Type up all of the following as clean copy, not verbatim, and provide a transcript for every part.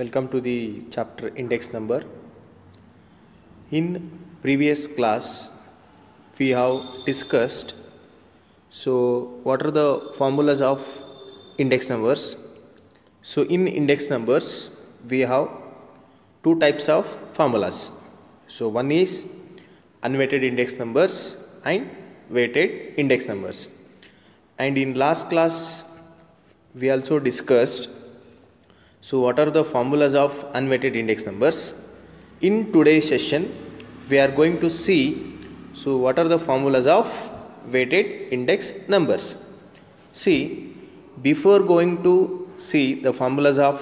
Welcome to the chapter index number. In previous class we have discussed what are the formulas of index numbers. So in index numbers we have two types of formulas. So one is unweighted index numbers and weighted index numbers. And in last class we also discussed what are the formulas of unweighted index numbers. In today's session we are going to see what are the formulas of weighted index numbers. See, before going to see the formulas of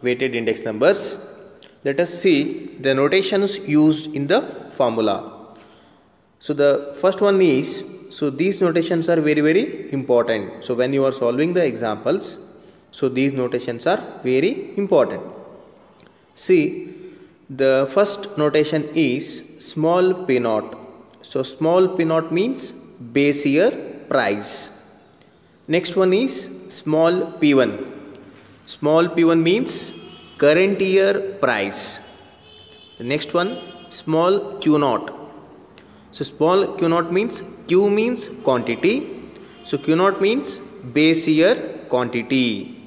weighted index numbers, let us see the notations used in the formula. So the first one is, these notations are very important. So when you are solving the examples, these notations are very important. See, the first notation is small p naught. So small p naught means base year price. Next one is small p1. Small p1 means current year price. The next one, small q naught. So small q naught means q means quantity. So q naught means base year quantity.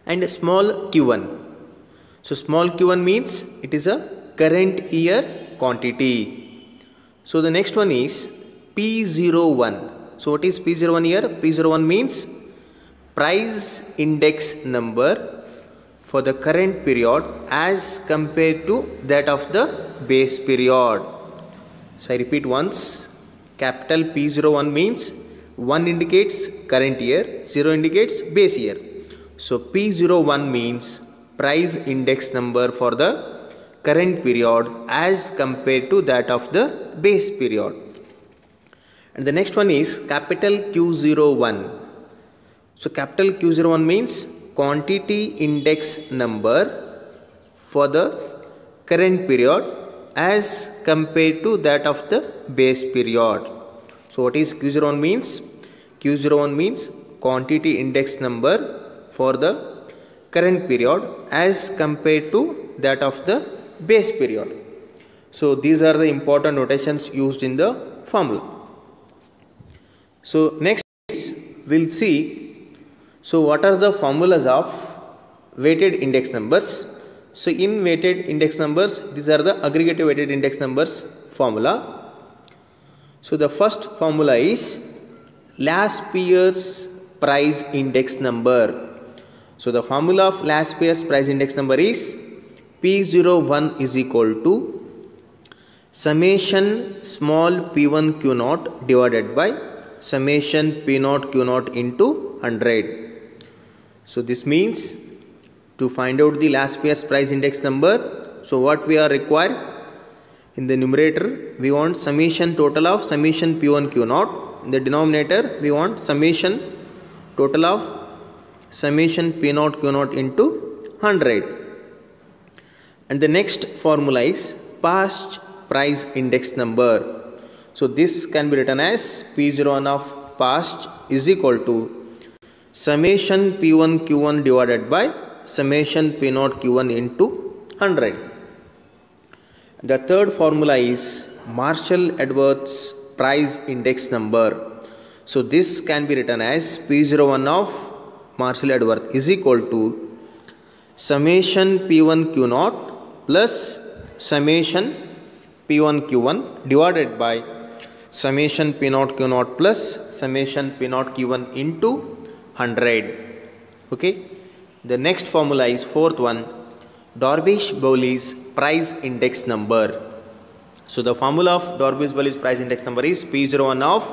And small q1. So small q1 means it is a current year quantity. So the next one is P01. So what is P01 here? P01 means price index number for the current period as compared to that of the base period. So I repeat once, capital P01 means 1 indicates current year, 0 indicates base year. So P01 means price index number for the current period as compared to that of the base period. And the next one is capital Q01. So capital Q01 means quantity index number for the current period as compared to that of the base period. So what is Q01 means? Q01 means quantity index number for the current period as compared to that of the base period. So these are the important notations used in the formula. So next we'll see what are the formulas of weighted index numbers. So in weighted index numbers, these are the aggregative weighted index numbers formula. So the first formula is last year's price index number. So the formula of last year's price index number is P01 is equal to summation small p1 q naught divided by summation p0 q naught into 100. So this means to find out the last year's price index number, so what we are required in the numerator, we want summation total of summation p1 q naught. In the denominator we want summation total of summation p0 q naught into 100. And the next formula is past price index number. So this can be written as P01 of past is equal to summation p1 q1 divided by summation p0 q1 into 100. The third formula is Marshall-Edwards price index number. So this can be written as P01 of Marshall-Edwards is equal to summation p1 q naught plus summation p1 q1 divided by summation p0 q naught plus summation p0 q1 into 100. Okay. The next formula is fourth one, Darvish-Bowley's price index number. So the formula of Darvish-Bowley's price index number is P01 of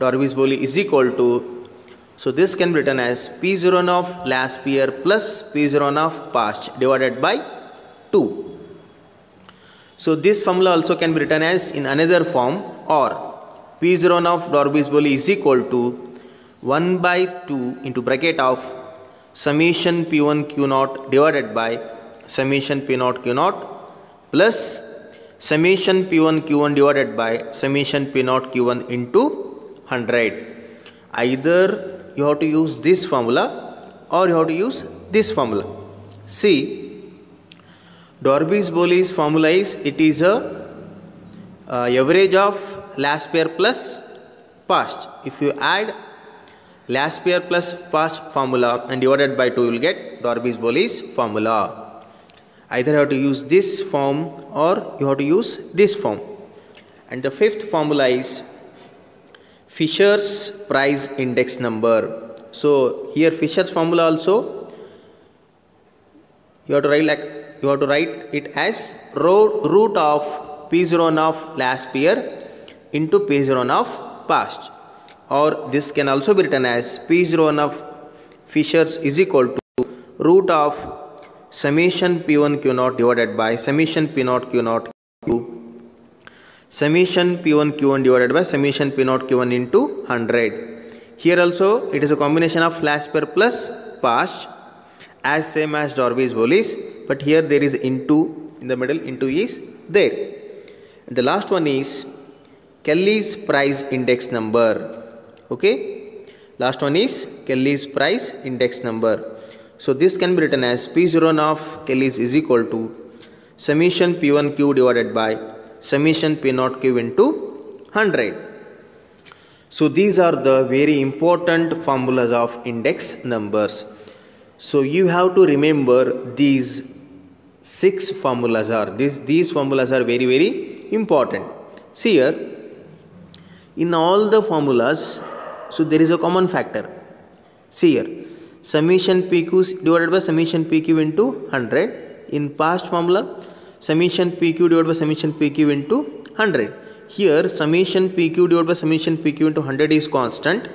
Darvish-Bowley is equal to, so this can be written as P01 of last year plus P01 of past divided by 2. So this formula also can be written as in another form, or P01 of Darvish-Bowley is equal to 1 by 2 into bracket of summation p1 q naught divided by summation p0 q naught plus summation p1 q1 divided by summation p0 q1 into 100. Either you have to use this formula or you have to use this formula. See, Darby-Boyle's formula is, it is a average of last pair plus past. If you add last pair plus past formula and divided by 2, you will get Darby-Boyle's formula. Either you have to use this form or you have to use this form. And the fifth formula is Fisher's price index number. So here Fisher's formula also you have to write it as root of P01 of last pair into P01 of past, or this can also be written as P01 of Fisher's is equal to root of summation P1 Q0 divided by summation P0 Q0 summation P1 Q1 divided by summation P0 Q1 into 100. Here also it is a combination of last pair plus past, as same as Darby-Boyle's, but here there is into in the middle, into is there. And the last one is Kelly's price index number. Okay, last one is Kelly's price index number. So this can be written as P01 of Kelly's is equal to summation P1 Q divided by summation P0 Q into 100. So these are the very important formulas of index numbers. So you have to remember these 6 formulas are, these formulas are very, very important. See here, in all the formulas, so there is a common factor. See here, summation PQ divided by summation PQ into 100. In past formula, summation PQ divided by summation PQ into 100. Here summation PQ divided by summation PQ into 100 is constant.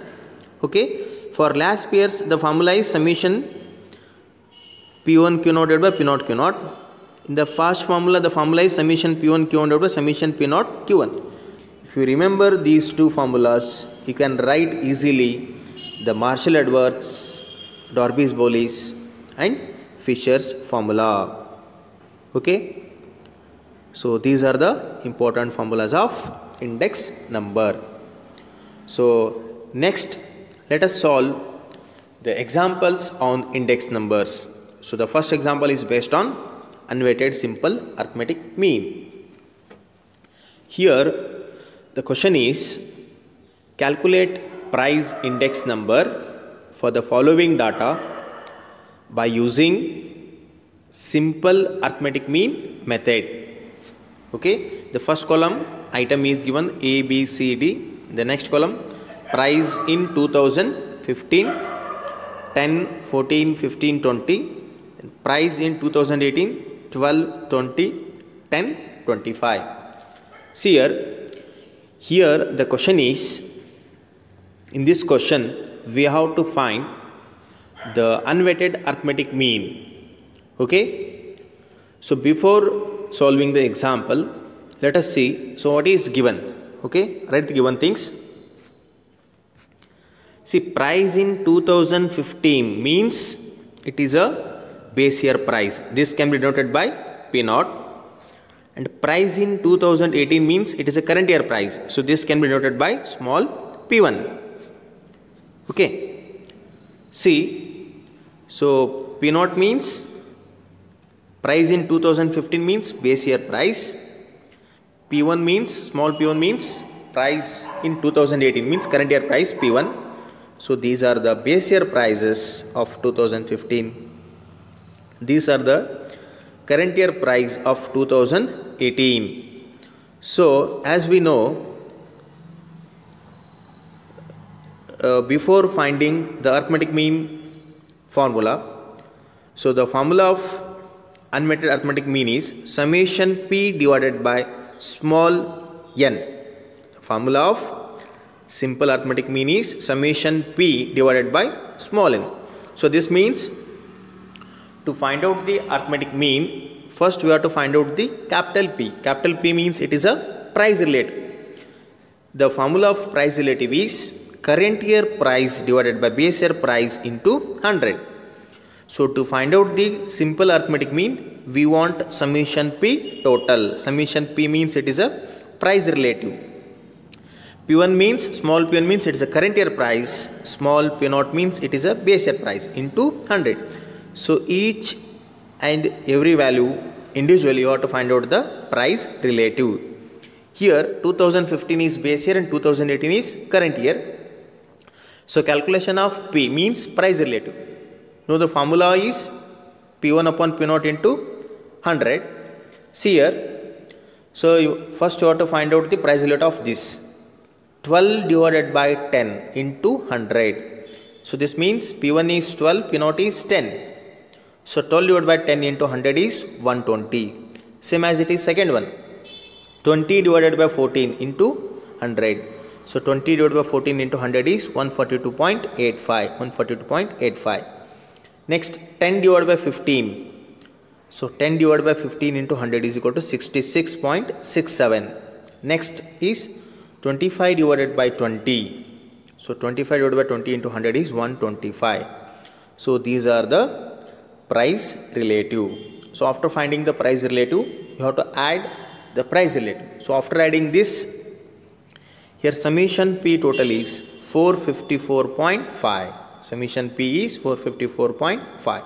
Okay, for last pairs the formula is summation P1 Q0 divided by P0 Q0. In the first formula, the formula is summation P1 Q1 divided by summation P0 Q1. If you remember these two formulas, you can write easily the Marshall-Edwards, Darby-Boyle's and Fisher's formula. Okay. So these are the important formulas of index number. So next, let us solve the examples on index numbers. So the first example is based on unweighted simple arithmetic mean. Here the question is, calculate price index number for the following data by using simple arithmetic mean method. Okay, the first column item is given A, B, C, D. The next column price in 2015, 10, 14, 15, 20. Price in 2018, 12, 20, 10, 25. See here the question is, in this question we have to find the unweighted arithmetic mean. Okay, so before solving the example, let us see, so what is given. Okay, write the given things. See, price in 2015 means it is a base year price. This can be denoted by P0. And price in 2018 means it is a current year price. So this can be denoted by small p1. Okay. See, so P0 means price in 2015 means base year price. P1 means, small p1 means price in 2018 means current year price P1. So these are the base year prices of 2015. These are the current year price of 2018. So as we know, before finding the arithmetic mean formula, so the formula of unweighted arithmetic mean is summation P divided by small n. The formula of simple arithmetic mean is summation P divided by small n. So this means to find out the arithmetic mean, first we have to find out the capital P. Capital P means it is a price relative. The formula of price relative is current year price divided by base year price into 100. So to find out the simple arithmetic mean, we want summation P total. Summation P means it is a price relative. P1 means, small p1 means it is a current year price, small p0 means it is a base year price into 100. So each and every value individually you have to find out the price relative. Here 2015 is base year and 2018 is current year. So calculation of P means price relative. Now the formula is P1 upon P0 into 100. See here. So first you have to find out the price relative of this. 12 divided by 10 into 100. So this means P1 is 12, P0 is 10. So 12 divided by 10 into 100 is 120. Same as it is second one. 20 divided by 14 into 100. So 20 divided by 14 into 100 is 142.85. 142.85. Next 10 divided by 15. So 10 divided by 15 into 100 is equal to 66.67. Next is 25 divided by 20. So 25 divided by 20 into 100 is 125. So these are the price relative. So after finding the price relative, you have to add the price relative. So after adding this, here summation P total is 454.5. Summation P is 454.5.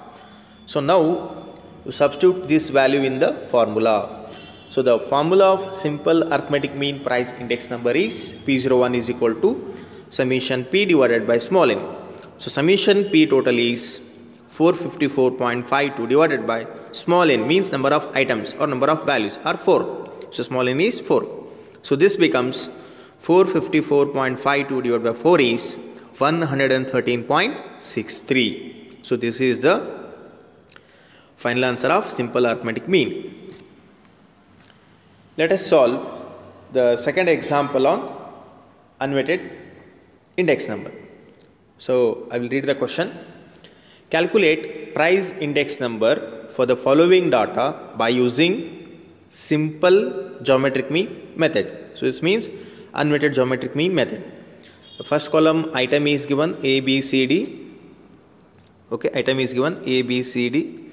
So now you substitute this value in the formula. So the formula of simple arithmetic mean price index number is P01 is equal to summation P divided by small n. So summation P total is 454.52 divided by small n means number of items or number of values are 4. So small n is 4. So this becomes 454.52 divided by 4 is 113.63. So this is the final answer of simple arithmetic mean. Let us solve the second example on unweighted index number. So I will read the question. Calculate price index number for the following data by using simple geometric mean method. So this means unweighted geometric mean method. The first column item is given A, B, C, D. Okay, item is given A, B, C, D.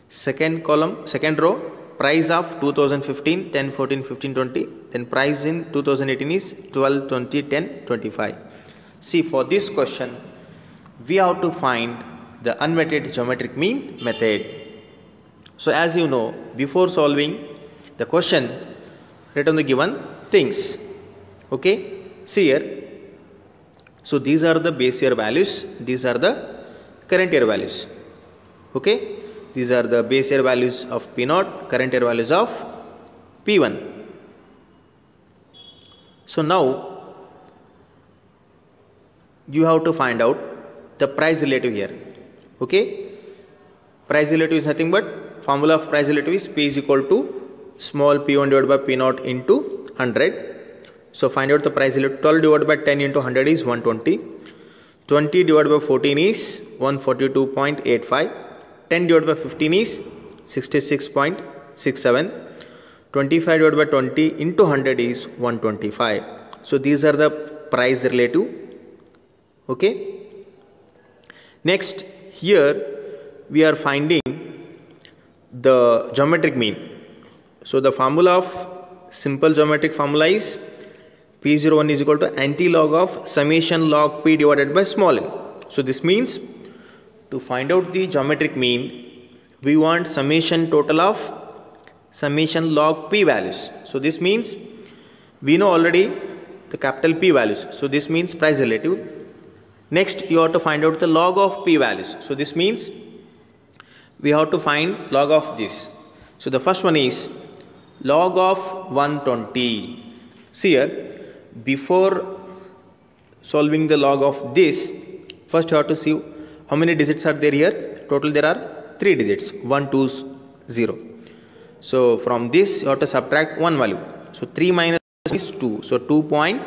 Second column, second row, price of 2015, 10, 14, 15, 20. Then price in 2018 is 12, 20, 10, 25. See, for this question, we have to find the unweighted geometric mean method. So as you know, before solving the question, write on the given things. Okay, see here. So these are the base year values, these are the current year values. Okay, these are the base year values of P0, current year values of P1. So now you have to find out the price relative here. Okay, price relative is nothing but formula of price relative is P is equal to small p1 divided by p0 into 100. So find out the price relative. 12 divided by 10 into 100 is 120. 20 divided by 14 is 142.85. 10 divided by 15 is 66.67. 25 divided by 20 into 100 is 125. So these are the price relative. Okay. Next, here we are finding the geometric mean. So the formula of simple geometric formula is P01 is equal to anti-log of summation log P divided by small n. So this means to find out the geometric mean, we want summation total of summation log P values. So this means we know already the capital P values. So this means price relative. Next, you have to find out the log of P values. So this means we have to find log of this. So the first one is log of 120. See here, before solving the log of this, first you have to see how many digits are there here. Total there are 3 digits, 1, 2, 0. So from this you have to subtract one value. So 3 minus is 2. So 2 point.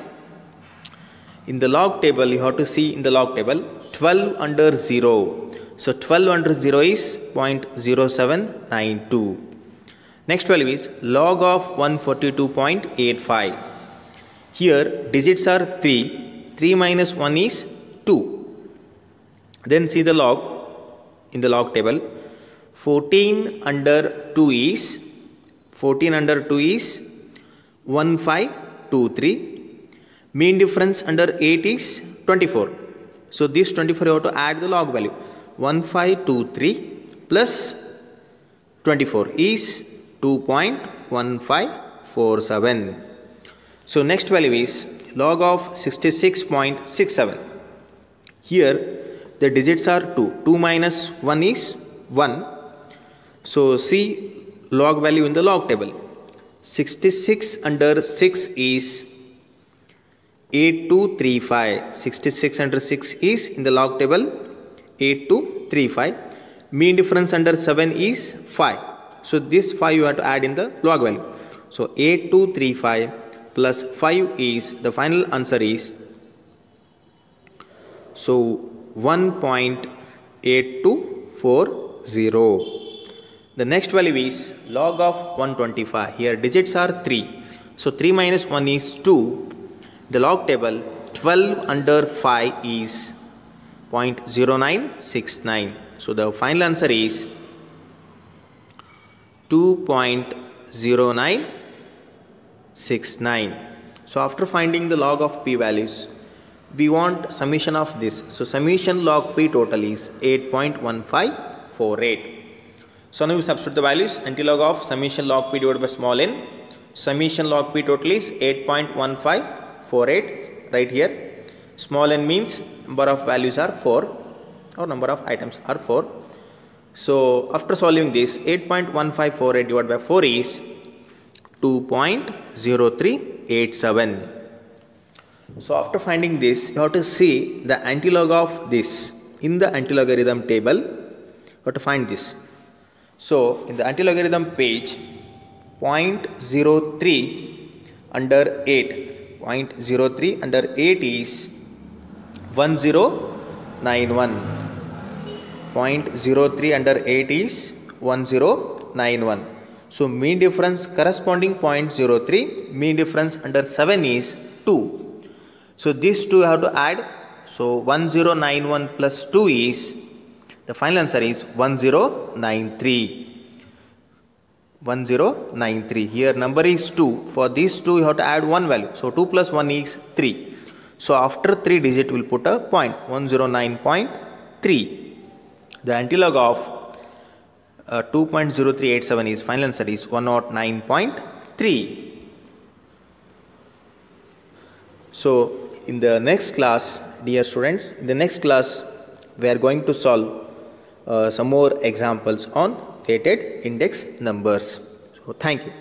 In the log table, you have to see in the log table 12 under 0. So 12 under 0 is 0.0792. Next value is log of 142.85. Here digits are 3. 3 minus 1 is 2. Then see the log in the log table. 14 under 2 is 1523. Mean difference under 8 is 24. So this 24 you have to add the log value. 1523 plus 24 is 2.1547. So next value is log of 66.67. Here the digits are 2. 2 minus 1 is 1. So see log value in the log table. 66 under 6 is 8235. 66 under 6 is in the log table 8235. Mean difference under 7 is 5. So this 5 you have to add in the log value. So 8235 plus 5 is, the final answer is, so 1.8240. The next value is log of 125. Here digits are 3. So 3 minus 1 is 2. The log table 12 under 5 is 0.0969. So the final answer is 2.0969. So after finding the log of p values, we want summation of this. So summation log p total is 8.1548. So now we substitute the values. Antilog of summation log p divided by small n. Summation log p total is 8.1548 right here. Small n means number of values are 4 or number of items are 4. So after solving this, 8.1548 divided by 4 is 2.0387. So after finding this, you have to see the antilog of this in the antilogarithm table. You have to find this. So in the antilogarithm page, 0.03 under 8. 0.03 under 8 is 1091. 0.03 under 8 is 1091. So mean difference corresponding 0.03, mean difference under 7 is 2. So these two you have to add. So 1091 plus 2 is, the final answer is 1093. 1093. Here number is 2. For these two you have to add one value. So 2 plus 1 is 3. So after 3 digit we will put a point, 109.3. The antilog of 2.0387 is, final answer is 109.3. So in the next class, dear students, in the next class we are going to solve some more examples on related index numbers. So thank you.